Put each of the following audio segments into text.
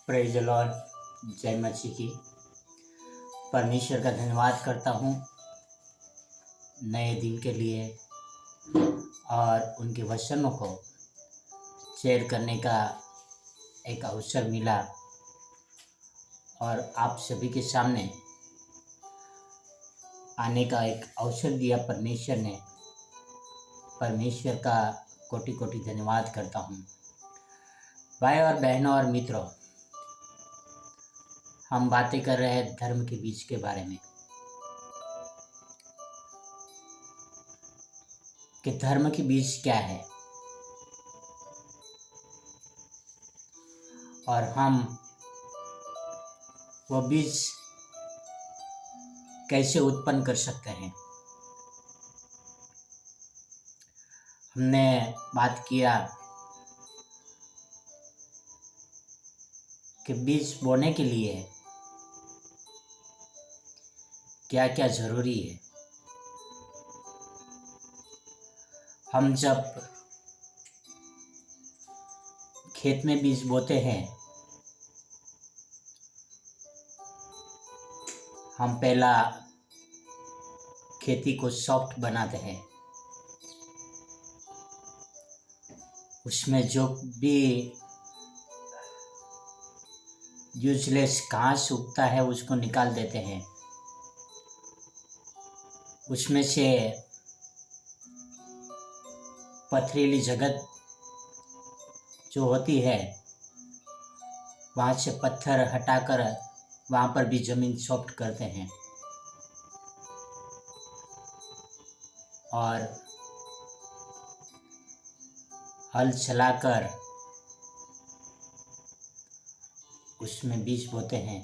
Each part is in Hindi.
Praise the Lord. जय मसीह की। परमेश्वर का धन्यवाद करता हूँ नए दिन के लिए और उनके वचनों को शेयर करने का एक अवसर मिला और आप सभी के सामने आने का एक अवसर दिया परमेश्वर ने। परमेश्वर का कोटि कोटि धन्यवाद करता हूँ। भाई और बहनों और मित्रों, हम बातें कर रहे हैं धर्म के बीज के बारे में कि धर्म के बीज क्या है और हम वो बीज कैसे उत्पन्न कर सकते हैं। हमने बात किया कि बीज बोने के लिए क्या क्या जरूरी है। हम जब खेत में बीज बोते हैं, हम पहला खेती को सॉफ्ट बनाते हैं। उसमें जो भी यूजलेस घास उगता है उसको निकाल देते हैं। उसमें से पथरीली जगह जो होती है वहाँ से पत्थर हटाकर वहाँ पर भी ज़मीन सॉफ्ट करते हैं और हल चलाकर उसमें बीज बोते हैं।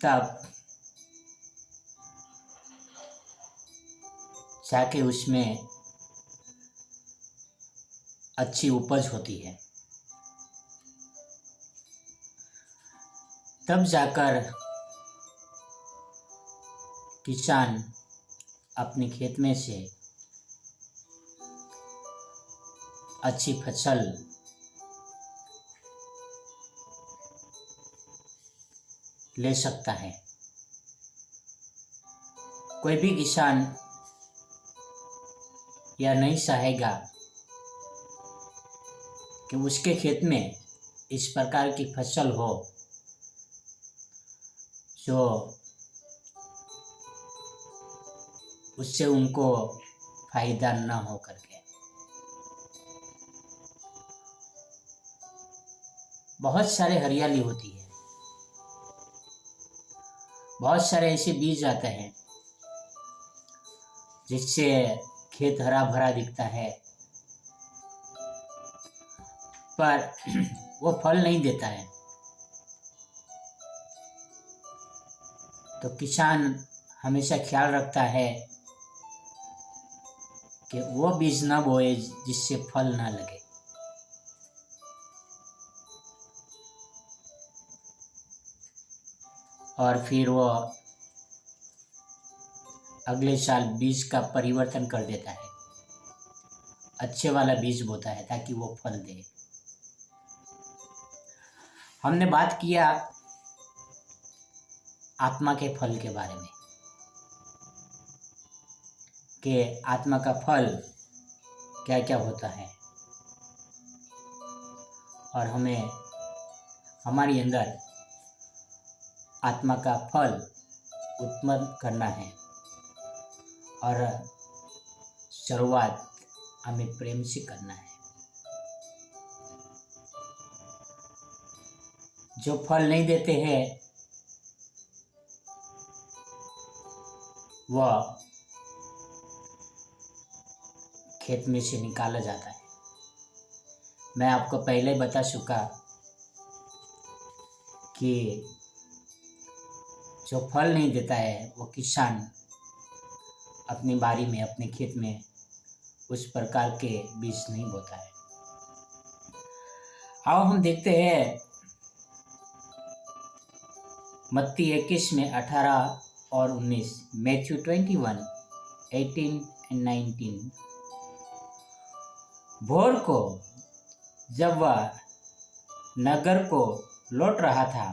तब जाके उसमें अच्छी उपज होती है। तब जाकर किसान अपने खेत में से अच्छी फसल ले सकता है। कोई भी किसान यह नहीं चाहेगा कि उसके खेत में इस प्रकार की फसल हो जो उससे उनको फायदा न हो करके। बहुत सारे हरियाली होती है, बहुत सारे ऐसे बीज आते हैं जिससे खेत हरा भरा दिखता है, पर वो फल नहीं देता है। तो किसान हमेशा ख्याल रखता है कि वो बीज न बोए जिससे फल ना लगे। और फिर वो अगले साल बीज का परिवर्तन कर देता है, अच्छे वाला बीज बोता है ताकि वो फल दे। हमने बात किया आत्मा के फल के बारे में कि आत्मा का फल क्या क्या होता है और हमें हमारे अंदर आत्मा का फल उत्पन्न करना है और शुरुआत हमें प्रेम से करना है। जो फल नहीं देते हैं वह खेत में से निकाला जाता है। मैं आपको पहले बता चुका कि जो फल नहीं देता है वो किसान अपनी बारी में अपने खेत में उस प्रकार के बीज नहीं बोता है। आओ हम देखते हैं मत्ती 21 में 18 और 19, मैथ्यू 21, 18 and 19। भोर को जब वह नगर को लौट रहा था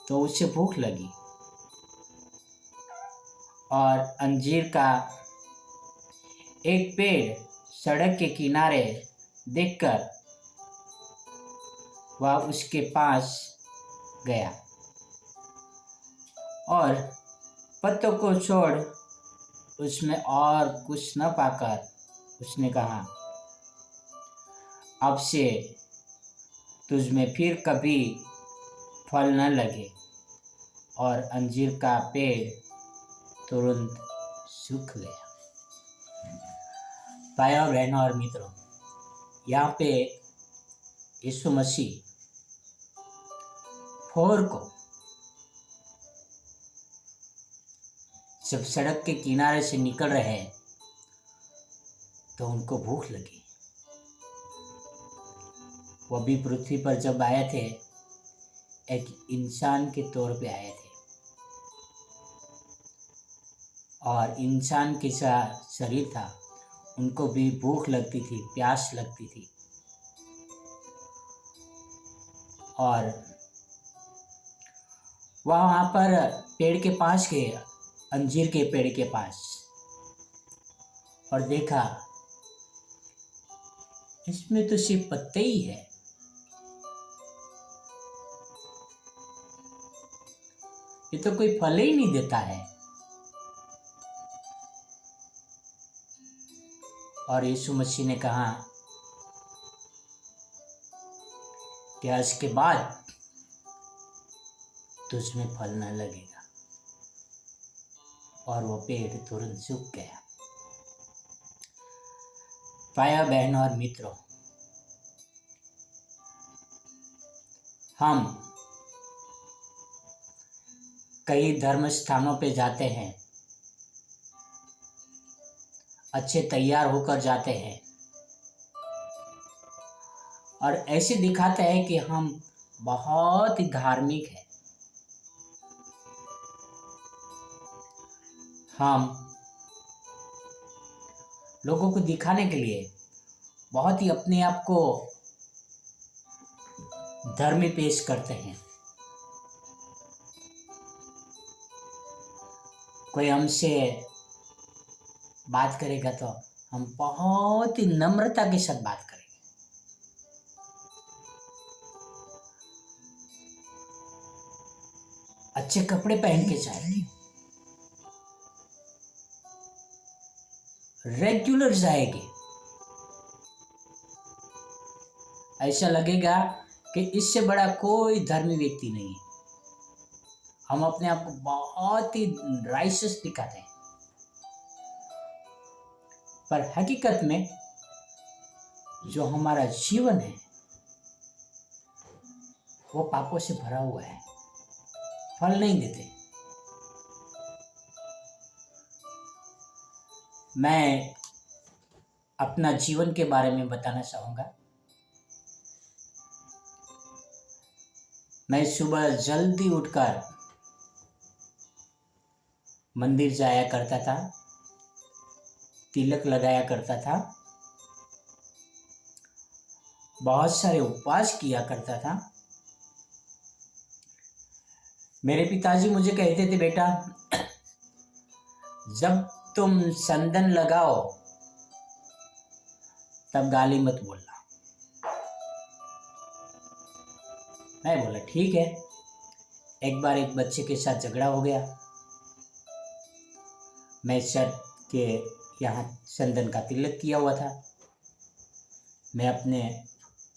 तो उसे भूख लगी और अंजीर का एक पेड़ सड़क के किनारे देखकर वह उसके पास गया और पत्तों को छोड़ उसमें और कुछ न पाकर उसने कहा, अब से तुझ में फिर कभी फल न लगे। और अंजीर का पेड़ तुरंत सूख गया। भाइयों बहनों और मित्रों, यहाँ पे यीशु मसीह फोर को जब सड़क के किनारे से निकल रहे हैं तो उनको भूख लगी। वो भी पृथ्वी पर जब आए थे एक इंसान के तौर पे आए थे और इंसान के शरीर था, उनको भी भूख लगती थी, प्यास लगती थी। और वहाँ पर पेड़ के पास गए, अंजीर के पेड़ के पास, और देखा इसमें तो सिर्फ पत्ते ही है, ये तो कोई फल ही नहीं देता है। और यीशु मसीह ने कहा कि आज के बाद तुझमें फल न लगेगा। और वो पेड़ तुरंत सूख गया। भाइयों बहनों और मित्रों, हम कई धर्म स्थानों पे जाते हैं, अच्छे तैयार होकर जाते हैं और ऐसे दिखाते हैं कि हम बहुत ही धार्मिक हैं। हम लोगों को दिखाने के लिए बहुत ही अपने आप को धर्मी पेश करते हैं। कोई हमसे बात करेगा तो हम बहुत ही नम्रता के साथ बात करेंगे। अच्छे कपड़े पहन के जाएंगे, रेगुलर जाएंगे। ऐसा लगेगा कि इससे बड़ा कोई धर्मी व्यक्ति नहीं है। हम अपने आप को बहुत ही राइचस दिखाते हैं, पर हकीकत में जो हमारा जीवन है वो पापों से भरा हुआ है, फल नहीं देते। मैं अपना जीवन के बारे में बताना चाहूँगा। मैं सुबह जल्दी उठकर मंदिर जाया करता था, तिलक लगाया करता था, बहुत सारे उपवास किया करता था। मेरे पिताजी मुझे कहते थे, बेटा जब तुम संदन लगाओ तब गाली मत बोलना। मैं बोला ठीक है। एक बार एक बच्चे के साथ झगड़ा हो गया। मैं शर्ट के यहाँ संदन का तिलक किया हुआ था। मैं अपने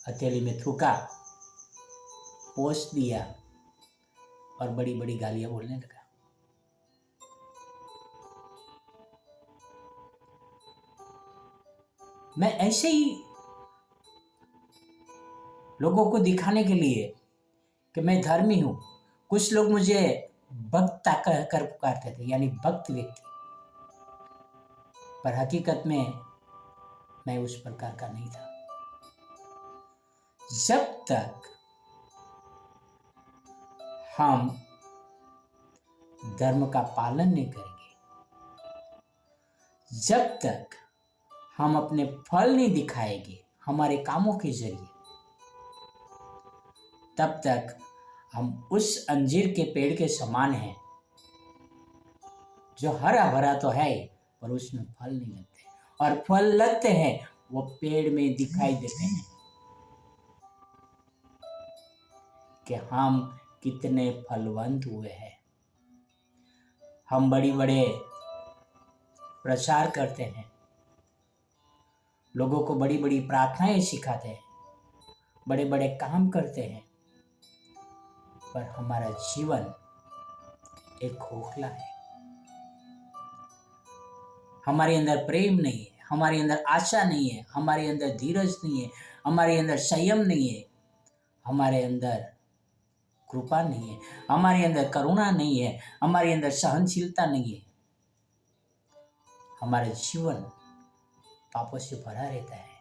हथेली में थूका, पोंछ दिया और बड़ी बड़ी गालियां बोलने लगा। मैं ऐसे ही लोगों को दिखाने के लिए कि मैं धर्मी हूं, कुछ लोग मुझे भक्त कहकर पुकारते थे, यानी भक्त व्यक्ति, पर हकीकत में मैं उस प्रकार का नहीं था। जब तक हम धर्म का पालन नहीं करेंगे, जब तक हम अपने फल नहीं दिखाएंगे, हमारे कामों के जरिए, तब तक हम उस अंजीर के पेड़ के समान हैं जो हरा भरा तो है पर उसमें फल नहीं लगते, और फल लगते हैं वो पेड़ में दिखाई देते हैं कि हम कितने फलवंत हुए हैं। हम बड़ी बड़े प्रचार करते हैं, लोगों को बड़ी बड़ी प्रार्थनाएं सिखाते हैं, बड़े बड़े काम करते हैं, पर हमारा जीवन एक खोखला है। हमारे अंदर प्रेम नहीं है, हमारे अंदर आशा नहीं है, हमारे अंदर धीरज नहीं है, हमारे अंदर संयम नहीं है, हमारे अंदर कृपा नहीं है, हमारे अंदर करुणा नहीं है, हमारे अंदर सहनशीलता नहीं है। हमारा जीवन पापों से भरा रहता है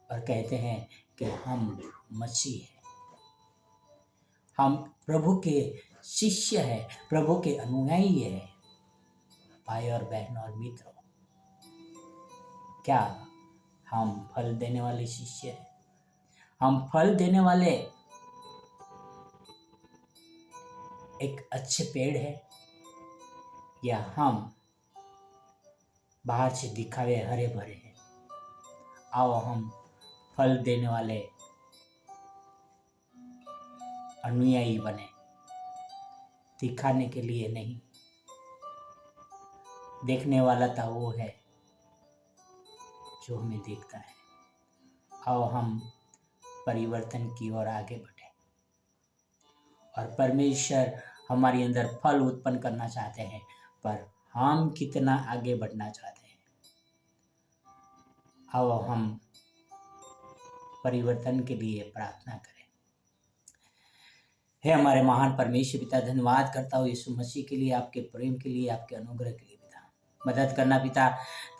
और कहते हैं कि हम मसीह हैं, हम प्रभु के शिष्य हैं, प्रभु के अनुयायी हैं। भाई और बहन और मित्रों, क्या हम फल देने वाले शिष्य हैं? हम फल देने वाले एक अच्छे पेड़ है, या हम बाहर से दिखावे हरे भरे हैं? आओ हम फल देने वाले अनुयायी बने, दिखाने के लिए नहीं। देखने वाला तो वो है जो हमें देखता है। आओ हम परिवर्तन की ओर आगे बढ़े, और परमेश्वर हमारे अंदर फल उत्पन्न करना चाहते हैं, पर हम कितना आगे बढ़ना चाहते हैं। आओ हम परिवर्तन के लिए प्रार्थना करें। हे हमारे महान परमेश्वर पिता, धन्यवाद करता हूँ यीशु मसीह के लिए, आपके प्रेम के लिए, आपके अनुग्रह के लिए पिता। मदद करना पिता,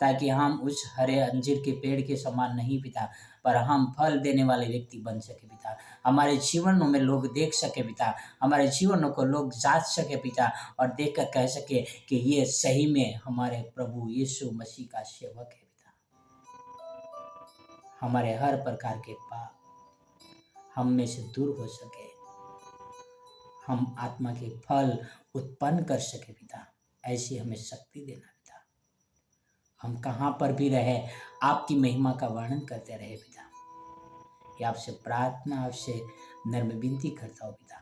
ताकि हम उस हरे अंजीर के पेड़ के समान नहीं पिता, पर हम फल देने वाले व्यक्ति बन सके पिता। हमारे जीवनों में लोग देख सके पिता, हमारे जीवनों को लोग जांच सके पिता, और देखकर कह सके कि ये सही में हमारे प्रभु यीशु मसीह का सेवक है पिता। हमारे हर प्रकार के पाप हम में से दूर हो सके, हम आत्मा के फल उत्पन्न कर सके पिता। ऐसी हमें शक्ति देना पिता। हम कहाँ पर भी रहे, आपकी महिमा का वर्णन करते रहे पिता। ये आपसे प्रार्थना, आपसे नर्म विनती करता हूँ पिता।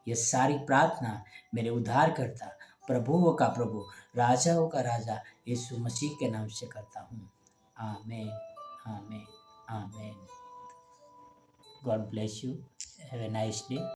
ये सारी प्रार्थना मेरे उद्धारकर्ता, प्रभुओं का प्रभु, राजाओं का राजा यीशु मसीह के नाम से करता हूँ। आमीन, आमीन, आमीन। God bless you. Have a nice day.